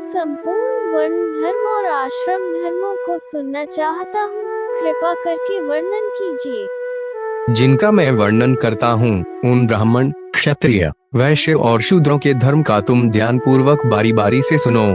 संपूर्ण वर्ण धर्म और आश्रम धर्मों को सुनना चाहता हूँ, कृपा करके वर्णन कीजिए। जिनका मैं वर्णन करता हूँ उन ब्राह्मण, क्षत्रिय, वैश्य और शूद्रों के धर्म का तुम ध्यान पूर्वक बारी बारी से सुनो।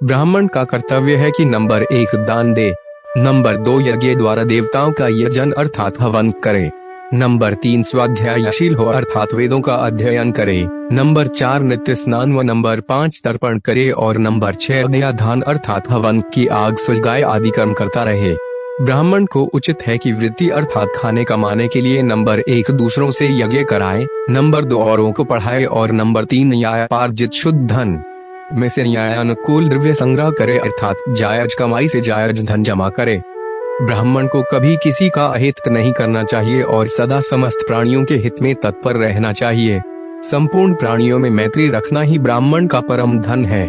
ब्राह्मण का कर्तव्य है कि नंबर 1 दान दे, नंबर 2 यज्ञ द्वारा देवताओं का यजन अर्थात हवन करे, नंबर 3 स्वाध्यायशील हो अर्थात वेदों का अध्ययन करे, नंबर 4 नित्य स्नान व नंबर 5 तर्पण करे और नंबर 6 अग्न्याधान अर्थात हवन की आग सुलगाए आदि कर्म करता रहे। ब्राह्मण को उचित है कि वृत्ति अर्थात खाने कमाने के लिए नंबर 1 दूसरों से यज्ञ कराए, नंबर 2 औरों को पढ़ाए और नंबर 3 न्यायोपार्जित शुद्ध धन में से न्यायानुकूल द्रव्य संग्रह करे अर्थात जायज कमाई से जायज धन जमा करे। ब्राह्मण को कभी किसी का अहित नहीं करना चाहिए और सदा समस्त प्राणियों के हित में तत्पर रहना चाहिए। संपूर्ण प्राणियों में मैत्री रखना ही ब्राह्मण का परम धन है।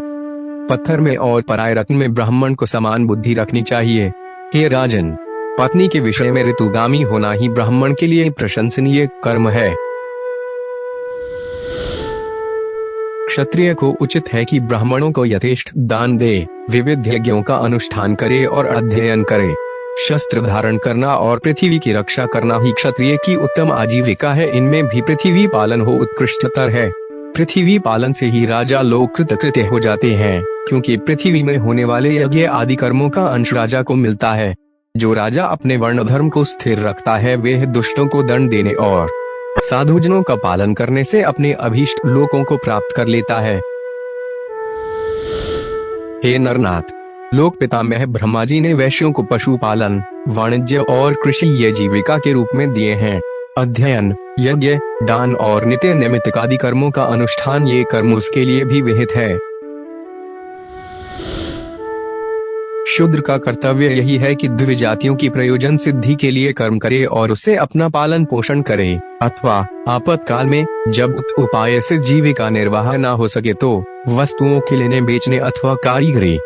पत्थर में और पराय रत्न में ब्राह्मण को समान बुद्धि रखनी चाहिए। हे राजन, पत्नी के विषय में ऋतुगामी होना ही ब्राह्मण के लिए प्रशंसनीय कर्म है। क्षत्रिय को उचित है कि ब्राह्मणों को यथेष्ट दान दे, विविध यज्ञों का अनुष्ठान करे और अध्ययन करे। शस्त्र धारण करना और पृथ्वी की रक्षा करना ही क्षत्रिय की उत्तम आजीविका है। इनमें भी पृथ्वी पालन हो उत्कृष्टतर है। पृथ्वी पालन से ही राजा लोग कृतकृत्य हो जाते हैं, क्योंकि पृथ्वी में होने वाले यज्ञ आदि कर्मों का अंश राजा को मिलता है। जो राजा अपने वर्ण धर्म को स्थिर रखता है वह दुष्टों को दंड देने और साधुजनों का पालन करने से अपने अभीष्ट लोकों को प्राप्त कर लेता है। हे नरनाथ, लोक पितामह ब्रह्मा जी ने वैश्यों को पशुपालन, वाणिज्य और कृषि ये जीविका के रूप में दिए हैं। अध्ययन, यज्ञ, दान और नित्य नैमित्तिक आदि कर्मों का अनुष्ठान ये कर्म उसके लिए भी विहित है। शूद्र का कर्तव्य यही है कि द्विजातियों की प्रयोजन सिद्धि के लिए कर्म करे और उसे अपना पालन पोषण करे, अथवा आपातकाल में जब उपाय से जीविका निर्वाह न हो सके तो वस्तुओं के लेने बेचने अथवा कारीगरी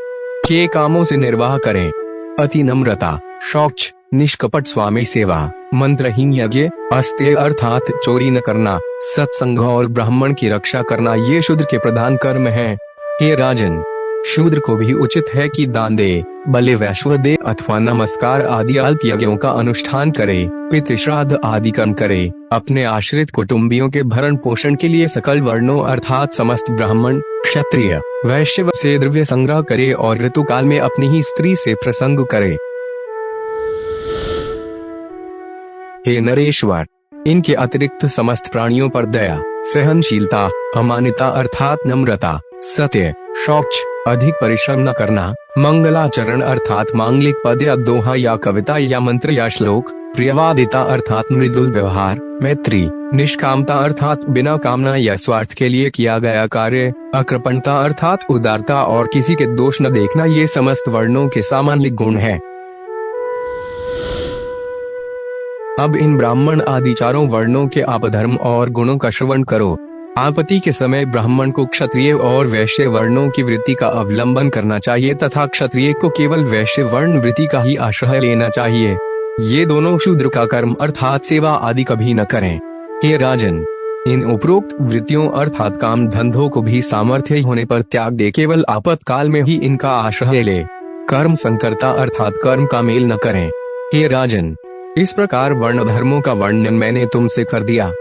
के कामों से निर्वाह करें। अति नम्रता, शौच, निष्कपट स्वामी सेवा, मंत्रहीन यज्ञ, अस्तेय अर्थात चोरी न करना, सत्संग और ब्राह्मण की रक्षा करना ये शूद्र के प्रधान कर्म हैं। हे राजन, शूद्र को भी उचित है कि दान दे, बलि वैश्व दे अथवा नमस्कार आदि अल्प यज्ञों का अनुष्ठान करे, पितृ श्राद्ध आदि कर्म करे, अपने आश्रित कुटुंबियों के भरण पोषण के लिए सकल वर्णों अर्थात समस्त ब्राह्मण, क्षत्रिय, वैश्य से द्रव्य संग्रह करे और ऋतुकाल में अपनी ही स्त्री से प्रसंग करे। हे नरेश्वर, इनके अतिरिक्त समस्त प्राणियों पर दया, सहनशीलता, अमानिता अर्थात नम्रता, सत्य, शौच, अधिक परिश्रम न करना, मंगलाचरण अर्थात मांगलिक पद या दोहा या कविता या मंत्र या श्लोक, प्रियवादिता अर्थात मृदुल व्यवहार, मैत्री, निष्कामता अर्थात बिना कामना या स्वार्थ के लिए किया गया कार्य, अकृपणता अर्थात उदारता और किसी के दोष न देखना ये समस्त वर्णों के सामान्य गुण हैं। अब इन ब्राह्मण आदि चारों वर्णों के आपधर्म और गुणों का श्रवण करो। आपत्ति के समय ब्राह्मण को क्षत्रिय और वैश्य वर्णों की वृत्ति का अवलंबन करना चाहिए तथा क्षत्रिय को केवल वैश्य वर्ण वृत्ति का ही आश्रय लेना चाहिए। ये दोनों शूद्र का कर्म अर्थात सेवा आदि कभी न करें। हे राजन, इन उपरोक्त वृत्तियों अर्थात काम धंधों को भी सामर्थ्य होने पर त्याग दे, केवल आपातकाल में ही इनका आश्रय ले। कर्म संकरता अर्थात कर्म का मेल न करें। हे राजन, इस प्रकार वर्ण धर्मों का वर्णन मैंने तुमसे कर दिया।